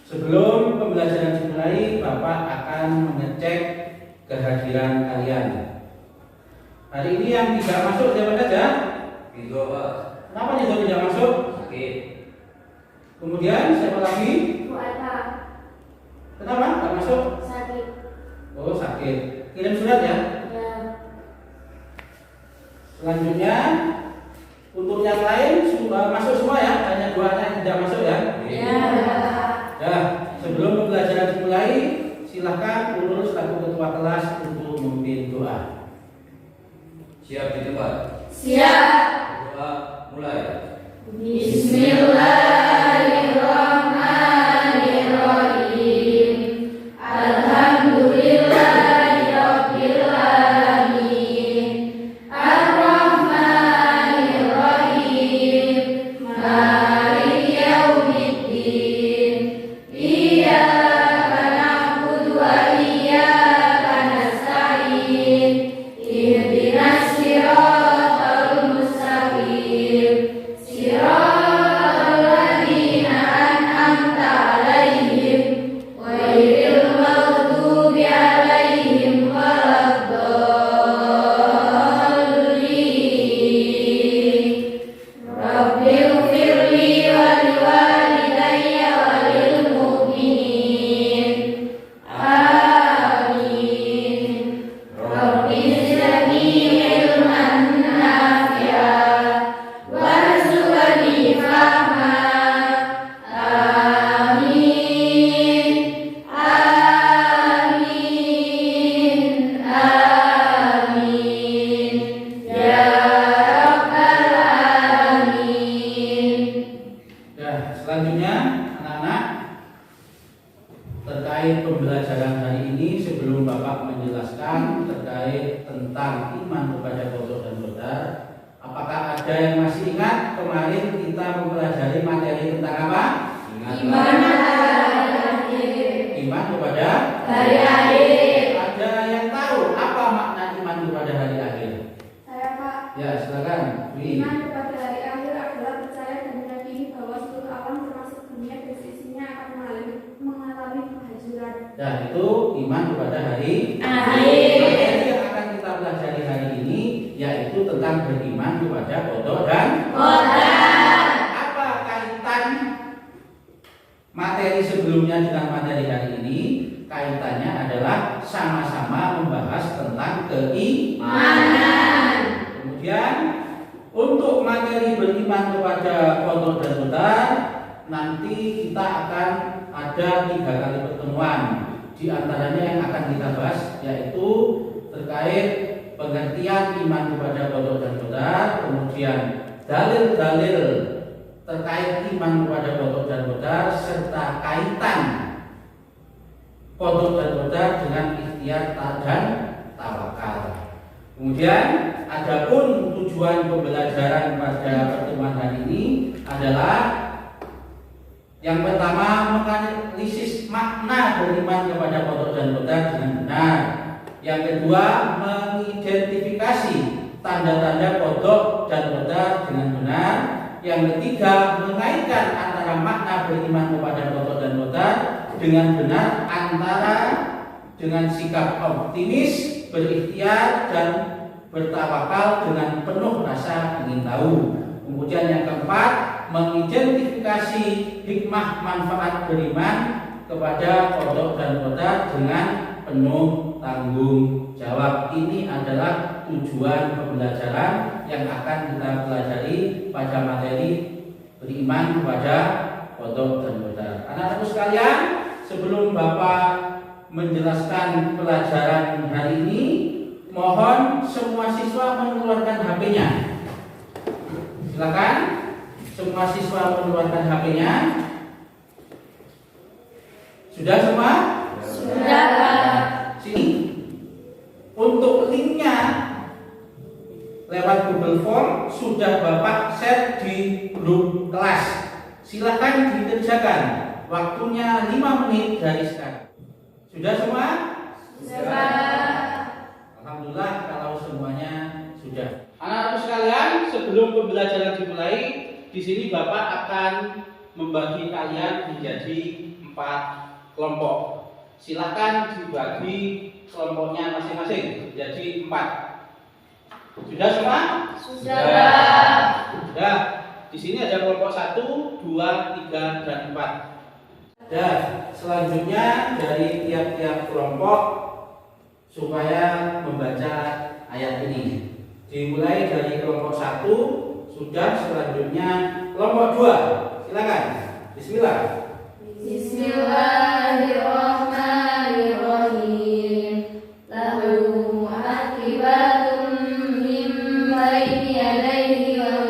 Sebelum pembelajaran dimulai, Bapak akan mengecek kehadiran kalian. Hari ini yang tidak masuk siapa saja? Ridho, Pak. Kenapa Ridho tidak masuk? Sakit. Kemudian siapa lagi? Bu Alfa, Kenapa nggak masuk? sakit. Oh, sakit. Kirim surat ya. Ya. Selanjutnya untuk yang lain masuk semua ya, hanya 2 anak yang tidak masuk ya. Ya. Nah, sebelum pembelajaran dimulai, silahkan urus selaku ketua kelas untuk memimpin doa. Siap di tempat. Siap. Doa mulai. Bismillahirrahmanirrahim. Alhamdulillahirabbil alamin. Ar-Rahmanirrahim. Maliki yaumiddin. Iyyaka na'budu wa iyyaka nasta'in. Ihdinas siratal mustaqim. Siratal ladzina an'amta 'alaihim ghairil maghdubi 'alaihim waladdallin. Rabbighfirli wa liwalidayya wa lil mu'minin. Amin. Rabbi zidni ilman nafi'a warzuqni fahma. Amin. Amin. Amin. Ya Rabbal Alamin. Nah, selanjutnya anak-anak, terkait pembelajaran hari ini, sebelum Bapak menjelaskan terkait tentang iman kepada Allah dan Qadar, apakah ada yang masih ingat kemarin kita mempelajari materi tentang apa? Iman hari akhir. Iman kepada Hari akhir. Ada yang tahu apa makna iman kepada hari akhir? Saya Pak. Ya, silakan. Wi. Iman kepada hari akhir adalah percaya dan meyakini bahwa seluruh alam termasuk dunia dan isinya akan mengalami kehancuran. Dan itu iman kepada hari Akhir. Materi yang akan kita pelajari hari ini yaitu tentang beriman kepada qada dan Qadar. apa kaitan materi sebelumnya dengan materi hari ini? Kaitannya adalah sama-sama membahas tentang keimanan. Kemudian untuk materi beriman kepada qada dan qadar nanti kita akan ada 3 kali pertemuan. Di antaranya yang akan kita bahas yaitu terkait pengertian iman kepada qada dan qadar, kemudian dalil-dalil terkait iman kepada qada dan qadar serta kaitan qada dan qadar dengan ikhtiar dan tawakal. Kemudian adapun tujuan pembelajaran pada pertemuan hari ini adalah yang pertama menganalisis makna beriman kepada qada dan qadar dengan benar. Yang kedua mengidentifikasi tanda-tanda qada dan qadar dengan benar. Yang ketiga mengaitkan antara makna beriman kepada qada dan qadar dengan benar antara dengan sikap optimis, berikhtiar dan bertawakal dengan penuh rasa ingin tahu. Kemudian yang keempat mengidentifikasi hikmah manfaat beriman kepada qada dan qadar dengan penuh tanggung jawab. Ini adalah tujuan pembelajaran yang akan kita pelajari pada materi beriman kepada qada dan qadar. Anak-anakku sekalian, sebelum Bapak menjelaskan pelajaran hari ini, mohon semua siswa mengeluarkan HP-nya. Silakan semua siswa mengeluarkan HP-nya. Sudah semua? Sudah Pak. Sini. Untuk linknya lewat Google Form sudah Bapak share di grup kelas. Silakan dikerjakan. Waktunya 5 menit dari sekarang. Sudah semua? Sudah. Alhamdulillah kalau semuanya sudah. Anak-anak sekalian, sebelum pembelajaran dimulai, di sini Bapak akan membagi kalian menjadi 4 kelompok. Silakan dibagi kelompoknya masing-masing jadi 4. Sudah semua? Sudah. Di sini ada kelompok 1, 2, 3, dan 4. Dan selanjutnya dari tiap-tiap kelompok supaya membaca ayat ini. Dimulai dari kelompok 1, sudah, selanjutnya kelompok 2. Silakan. Bismillah. Bismillahirrahmanirrahim. Lahu akibatun min baini yadayhi wa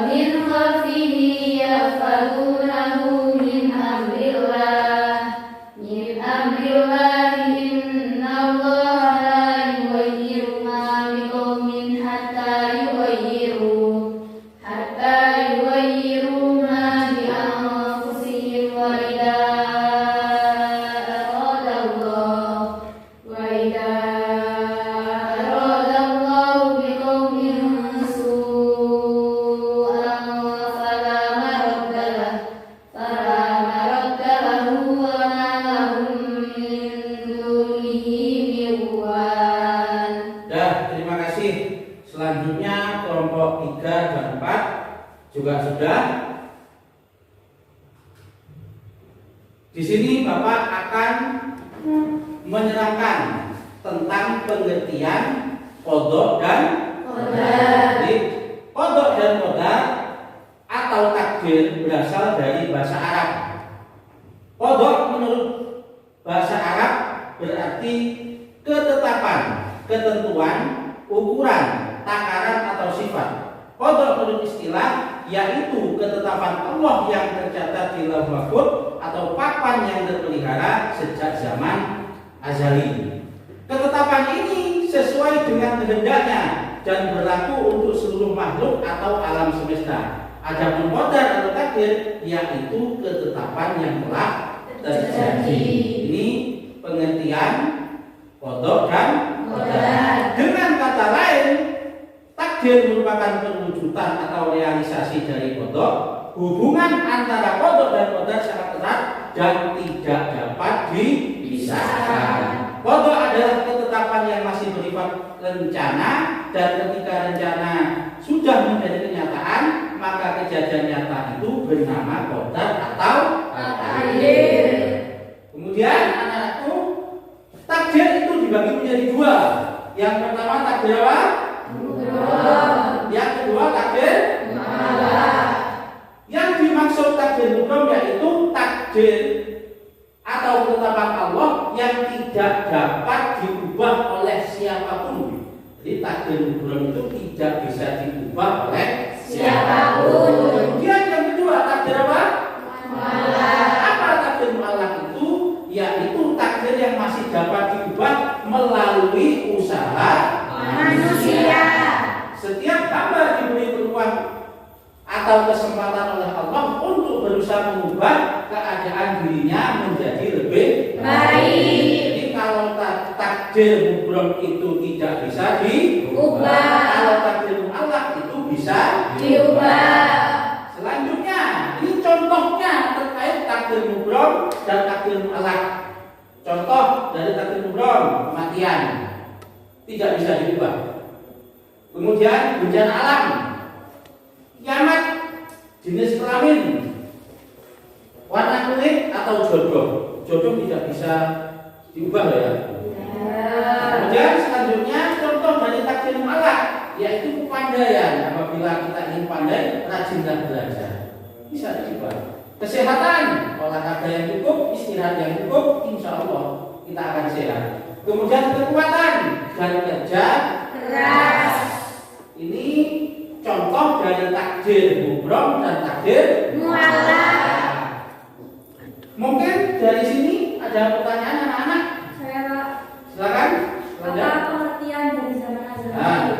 min khalfihi yahfazunahu min amrillah. Min amrillah inna Allaha la yughayyiru ma biqaumin hatta yughayyiru ma bi anfusihim wa idza arada Allah biqaumin su'an fala maradda lahu wa ma lahum min dunihi min wal. Terima kasih. Selanjutnya kelompok 3 dan 4 juga sudah. Di sini Bapak akan menerangkan tentang pengertian qadha dan qadar. Jadi qadha dan qadar atau takdir berasal dari bahasa Arab. Qadha menurut bahasa Arab berarti ketetapan, ketentuan, ukuran, takaran atau sifat. Qadha menurut istilah yaitu ketetapan Allah yang tercatat di Lauhul Mahfuz atau papan yang terpelihara sejak zaman azali. Ketetapan ini sesuai dengan kehendaknya dan berlaku untuk seluruh makhluk atau alam semesta. Adapun qadar atau takdir yaitu ketetapan yang telah terjadi. Ini pengertian qadha dan qadar. Dengan kata lain, takdir merupakan perwujudan atau realisasi dari qadha. Hubungan antara qadha dan qadar sangat erat dan tidak dapat dipisahkan. Qadha adalah ketetapan yang masih bersifat rencana, dan ketika rencana sudah menjadi kenyataan, maka kejadian nyata itu bernama qadar atau takdir. Kemudian anak-anakku, takdir itu dibagi menjadi 2. Yang pertama takdir apa? Yang kedua takdir mutlak. Yang dimaksud takdir mutlak yaitu takdir atau ketetapan Allah yang tidak dapat diubah oleh siapapun. Jadi takdir mutlak itu tidak bisa diubah oleh siapapun. Kemudian yang kedua takdir apa? Mutlak. Apa takdir mutlak itu? Yaitu takdir yang masih dapat diubah melalui usaha manusia. Setiap hamba diberi peluang atau kesempatan oleh Allah untuk berusaha mengubah keadaan dirinya menjadi lebih baik. Jadi kalau takdir mutlak itu tidak bisa diubah, kalau takdir mutlak itu bisa diubah. Selanjutnya, ini contohnya terkait takdir mutlak dan takdir mutlak. Contoh dari takdir mutlak, kematian tidak bisa diubah. Kemudian bencana alam, kiamat, jenis kelamin, warna kulit atau jodoh. Jodoh tidak bisa diubah loh ya. Kemudian selanjutnya contoh dari takdir mutlak yaitu kepandaian. Apabila kita ingin pandai, rajinlah belajar. Bisa diubah. Kesehatan, olahraga yang cukup, istirahat yang cukup, insya Allah kita akan sehat. Kemudian kekuatan dan kerja keras. Ini contoh dari takdir mutlak dan takdir mutlak. Mungkin dari sini ada pertanyaan anak-anak? Saya Pak. Silakan. Apa pengertian dari zaman azali?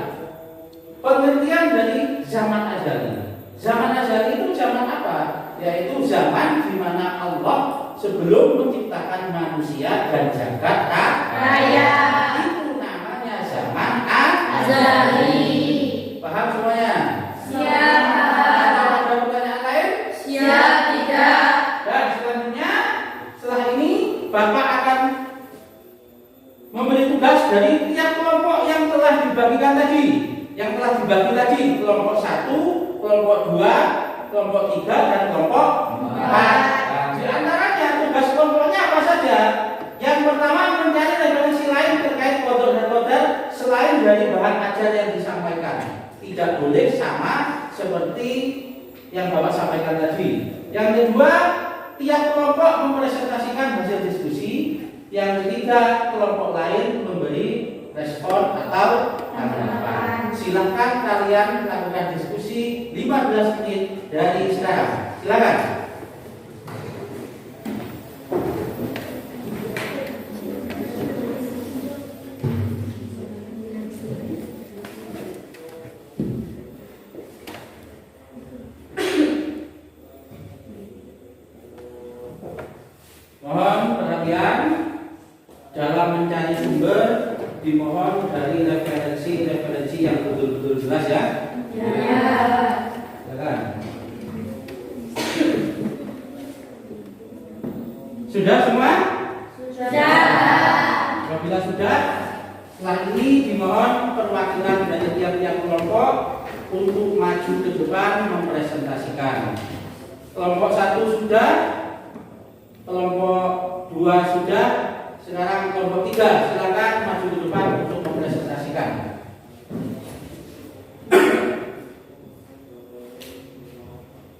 Pengertian dari zaman azali. Zaman azali itu zaman apa? Yaitu zaman di mana Allah sebelum menciptakan manusia dan jagat raya. Itu namanya zaman azali. Paham semuanya? Siap. Ada pertanyaan lain? Dan selanjutnya setelah ini Bapak akan memberi tugas dari tiap kelompok yang telah dibagikan tadi. Yang telah dibagi tadi, kelompok 1, kelompok 2, kelompok 3, dan kelompok 4. Nah, di antaranya tugas kelompoknya apa saja? Yang pertama, mencari referensi lain terkait qadar dan qadar selain dari bahan ajar yang disampaikan. Tidak boleh sama seperti yang Bapak sampaikan tadi. Yang kedua, tiap kelompok mempresentasikan hasil diskusi. Yang ketiga, kelompok lain memberi respon atau tanggapan. Silakan kalian lakukan diskusi 15 menit dari sekarang. Silakan. Mohon perhatian dalam mencari sumber, dimohon dari referensi yang betul-betul jelas ya. Ya. Silakan. Sudah semua? Sudah. Apabila sudah, setelah ini dimohon perwakilan dari tiap-tiap kelompok untuk maju ke depan mempresentasikan. Kelompok 1 sudah, kelompok 2 sudah, sekarang kelompok 3 silakan maju ke depan untuk mempresentasikan.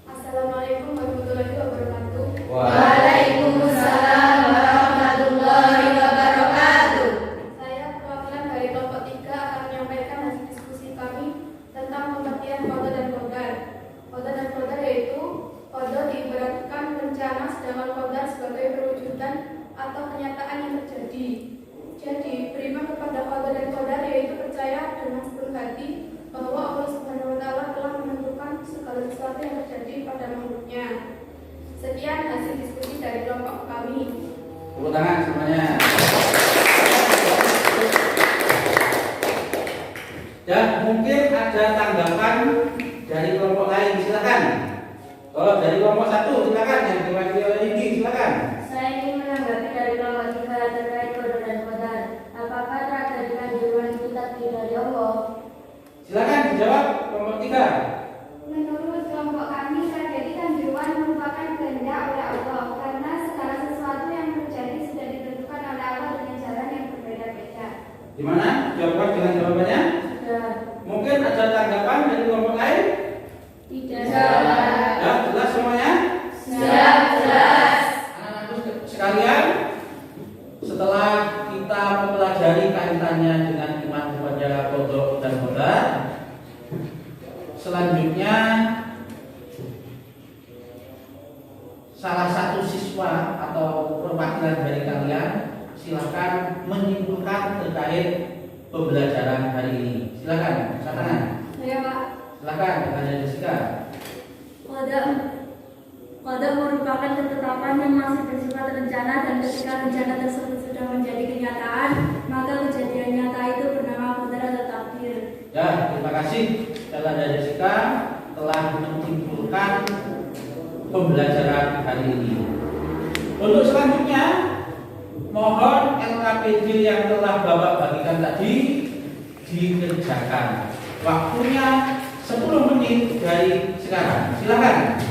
Assalamualaikum warahmatullahi wabarakatuh. Waalaikumsalam warahmatullahi wabarakatuh. Saya perwakilan dari kelompok 3 akan menyampaikan hasil diskusi kami tentang pengertian qada dan qadar. Qada dan qadar yaitu qada diibaratkan rencana, sedangkan qadar sebagai perwujudan atau kenyataan yang terjadi. Jadi, beriman kepada qada dan qadar yaitu percaya dengan sepenuh hati bahwa Allah Subhanahu wa taala telah menentukan segala sesuatu yang terjadi pada makhluknya. Sekian hasil diskusi dari kelompok kami. Tepuk tangan semuanya. Dan mungkin ada tanggapan dari kelompok lain, silakan. Oh, dari kelompok 1 silakan, yang diwakili oleh Indi silakan. Saya ingin menanggapi dari kelompok 3 terkait qadar dan qadar. Apakah terjadi kanjuran kita dari Allah? Silakan dijawab kelompok 3. Menurut kelompok kami, tragedi Kanjuruhan merupakan kehendak oleh Allah karena segala sesuatu yang terjadi sudah ditentukan oleh Allah dengan jalan yang berbeda-beda. Gimana? Jawab dengan jawabannya. Sudah. Mungkin ada tanggapan dari kelompok lain? Tidak. Ya, jelas semuanya? Siap, jelas. Anak-anakku sekalian, setelah kita mempelajari kaitannya dengan iman kepada qada dan qadar, selanjutnya salah satu siswa atau perwakilan dari kalian silakan menyimpulkan terkait pembelajaran hari ini. Silakan, angkat tangan. Ya, Pak. Silakan, ada Jessica. Qada merupakan ketetapan yang masih bersifat rencana dan ketika rencana tersebut sudah menjadi kenyataan, maka kejadian nyata itu bernama qadar atau takdir. Ya, terima kasih kepada Jessica telah menyimpulkan pembelajaran hari ini. Untuk selanjutnya, mohon LKPD yang telah Bapak bagikan tadi dikerjakan. Waktunya 10 menit dari sekarang. Silakan.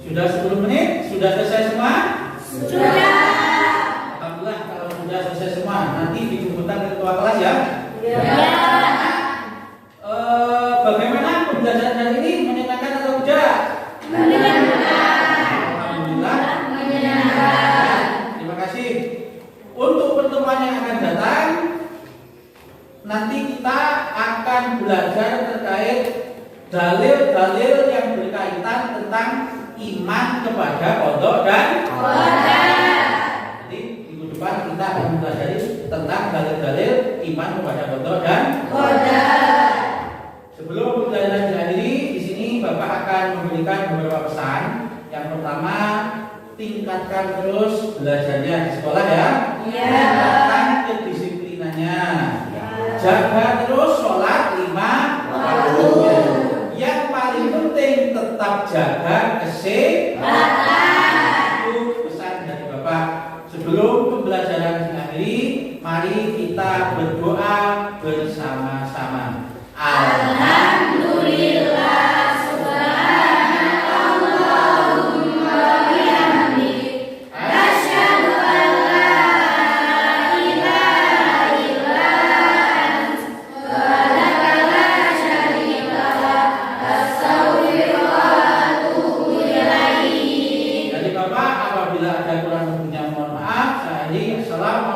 Sudah 10 menit? Sudah selesai semua? Sudah. Alhamdulillah kalau sudah selesai semua. Nanti dijemputkan ke ketua kelas ya. Bagaimana pembelajaran hari ini? Menyenangkan atau tidak? Alhamdulillah. Terima kasih. Untuk pertemuan yang akan datang, nanti kita akan belajar terkait dalil-dalil yang berkaitan tentang iman kepada qada dan qadar. Jadi minggu depan kita akan mempelajari tentang dalil-dalil iman kepada qada dan qadar. Sebelum pembelajaran diakhiri, di sini Bapak akan memberikan beberapa pesan. Yang pertama, tingkatkan terus belajarnya di sekolah ya. Tingkatkan kedisiplinannya. Jaga terus sholat 5 waktu. Yang paling penting tetap jaga kesehatan. Itu pesan dari Bapak. Sebelum pembelajaran diakhiri, mari kita berdoa bersama-sama. Alhamdulillah, subhanakallahumma bihamdik, asyhadu an la ilaha illa anta, wahdaka la syarika lak, astaghfiruka wa atubu ilaik. Jadi Bapak, apabila ada kurang lebihnya mohon maaf. Saya ini assalamualaikum